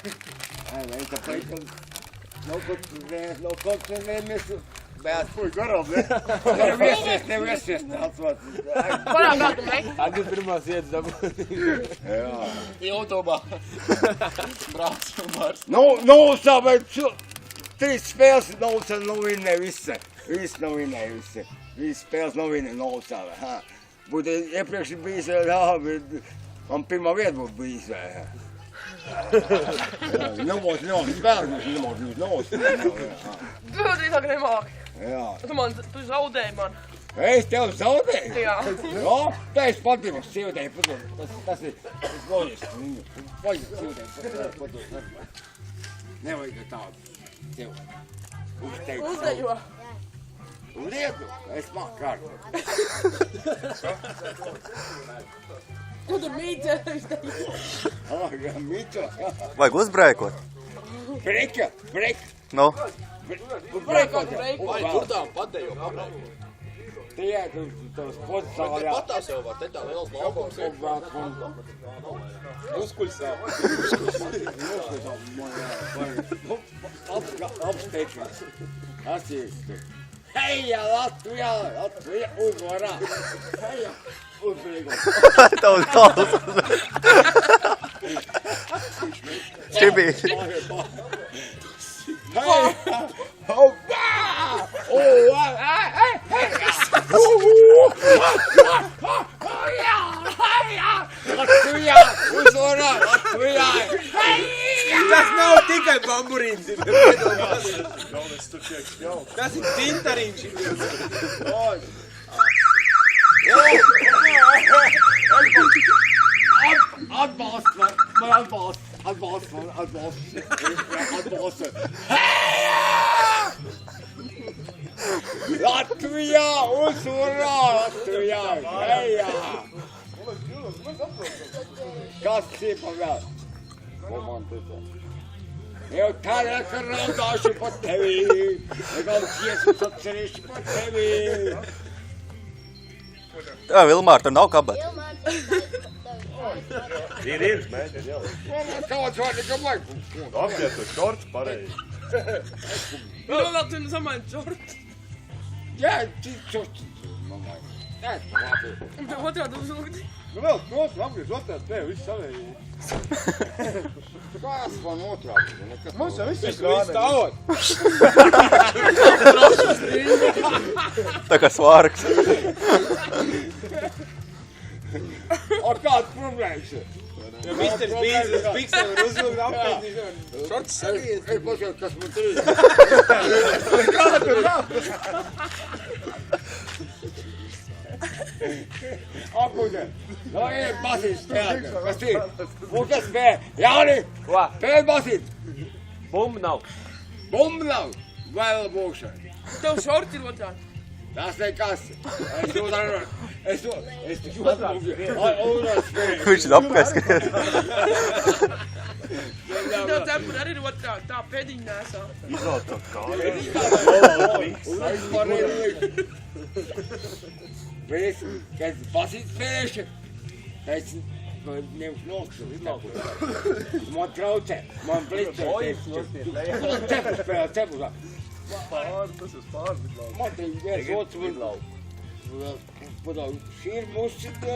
Ei paikka. No kontrēmies. Bet Fui garām, ne? Tev iesies atcot. Parām kādu meklē. Agri pirmās ietas dabūt. Jā. YouTube. Brāts un Mars. Nu, bet 3 spēles nav vinnēja visi. Visi nav vinnēja visi. Visi spēles nav vinnēja Novsāvē. Būtu iepriekš bijis, bet man pirmā vieta būtu bijis. Nebūtu spēles, nebūtu. Tu drīzāk nemāki. Jā. Tu zaudēji man. Es tev zaudēju? Jā. Jā, tā es patīmu sievietēji padomu. Tas ir loģiski. Vajag sievietēji padomu. Nevajag tādu. Tev uzteikt. Uzdejo. Lietu, es māku kārtu. Tu tur mīķēji. Jā, mīķo. Vajag uzbrēkot. Breka. Nu, Brekot. Tur tā padejo, pabrēko. Tie, tos podsāļā. Patās jau var, te tā liels laukums ir. Muskuļsā. Apsteikšanas. Asīsti. Heja, Latvijā, uzvarā. Heja, uzbrīgot. tavs tals. Čibī. Heja, Latvijā, uzvarā, Latvijā. Tas nav tikai bamburīns. Tas ir dzintariņš. Atbalsts. Latvijā, uzvarā, Latvijā, heja! Kas cipa vēl? Ko man ticā? Jau tādā, ka raudāšu pa tevi, vēl dziesmas atcerīšu pa tevi. Jā, Vilmār, tur nav kabata. Ir, mēģini jau. Kāds var nekam laiku? Apģēt to šorts pareizi. Vēl tu samaini čortu. Jā, čorts. Mamai. Jā, labi. Otrādi uzlūgti. Nu vēl, tos apģēt otrās tev, viss savējī. Kas man otrādi? Mums jau viss ir stāvot. Tā kā svārks. Ar kādu problēmas ir? Ja Mr. Bīzes pikseli var uzlūgt apkārt, šorts sagies. Ej, paskatāt, kas man tur ir. Apgūdē. No, ir basīt spēlē. Kas ir? Un kas spēlē? Jāni! Ko? Spēlē basīt. Bumba nav. Bumba nav. Vēl būkšana. Tev šorti ir otrādi. Tas nekas. Es Viņš ir apkārt skaties. Tev cepuri arī ir otrādi. Tā pēdiņa nesā. Izlauc to kādu. Visi, kad basīt spēlēšu, es nevis nokstu. Man traucē, man blicē. Cepu. Tas ir pārvidlauts. Man te viens otrs vidlau. Šī ir musika.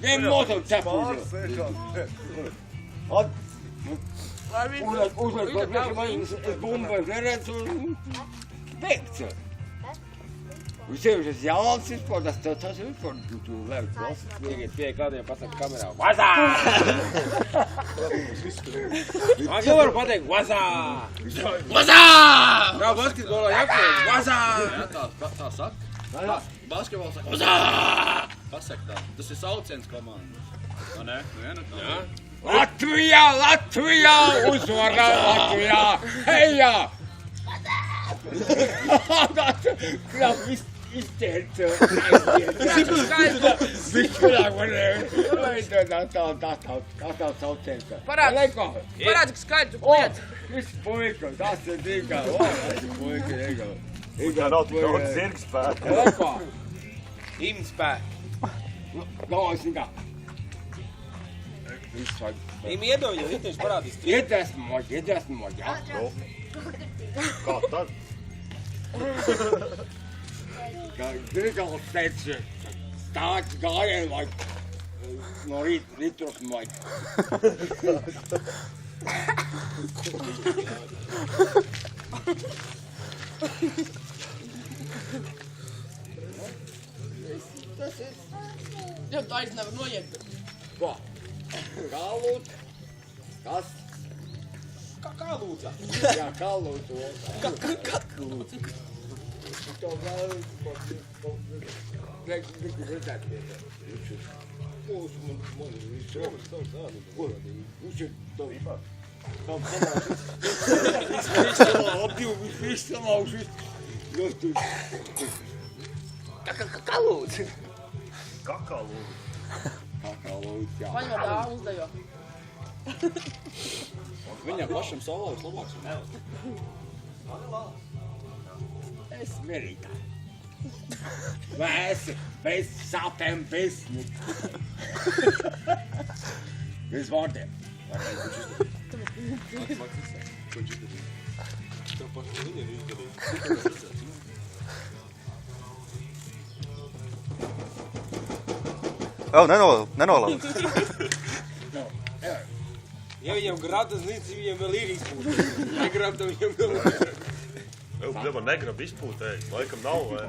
Ņem motoru cepu. Uzliek, es bumbu neredzu un beigts. Visiem šis jauns vispār, tas ir vispār, tu lēk klases, pie kādiem pasaka kamerā. Vazā! Ko varu pateikt? Vazā! Vazā! Kā basketbolā jāpēc? Vazā! Jā, tā saka. Basketbols saka, vazā! Pasaka tā. Tas ir sauciens komanda. O ne? Jā. Latvijā, uzvarā Latvijā! Heja! Vazā! Iztērts. Viņš kurāk varēja. Tā sauciens. Parādi, cik skaidri tu kliedz. Viss puika, tas ir tīkā. Viss puika, ega. Tā nav tik daudz zirga spēka. Lekā. Imspēk. Galvas nekā. viss vajag. Viņam iedod, jo viņš parādīs. Iedvesmoji, jā? Kā tad? Grigals teica, tāds gājienu vajag no rītros vajag. Jā, tā es nevaru noiet. Ko? Kā lūdzu? Kas? Kā lūdza? Jā, kā lūdzu? Kā lūdzu? To vēl... Gribu redzēt vietā. Viņš ir Viņš samaušis. Kakā lūdzu. Kakā lūdzu, jā. Paņem tā uzdejo. Viņam pašam solo ir labāks. Es mierīgā. Vēsi, bez sapēm, bez... Bez vārdiem. Tev paši viņa ir izdarījis. Nenolauc. Ja viņam grātas līdz, viņam vēl ir izpūta. Ja grāta, viņam vēl ir. Jau negrib izpūtēt, laikam nav, vai?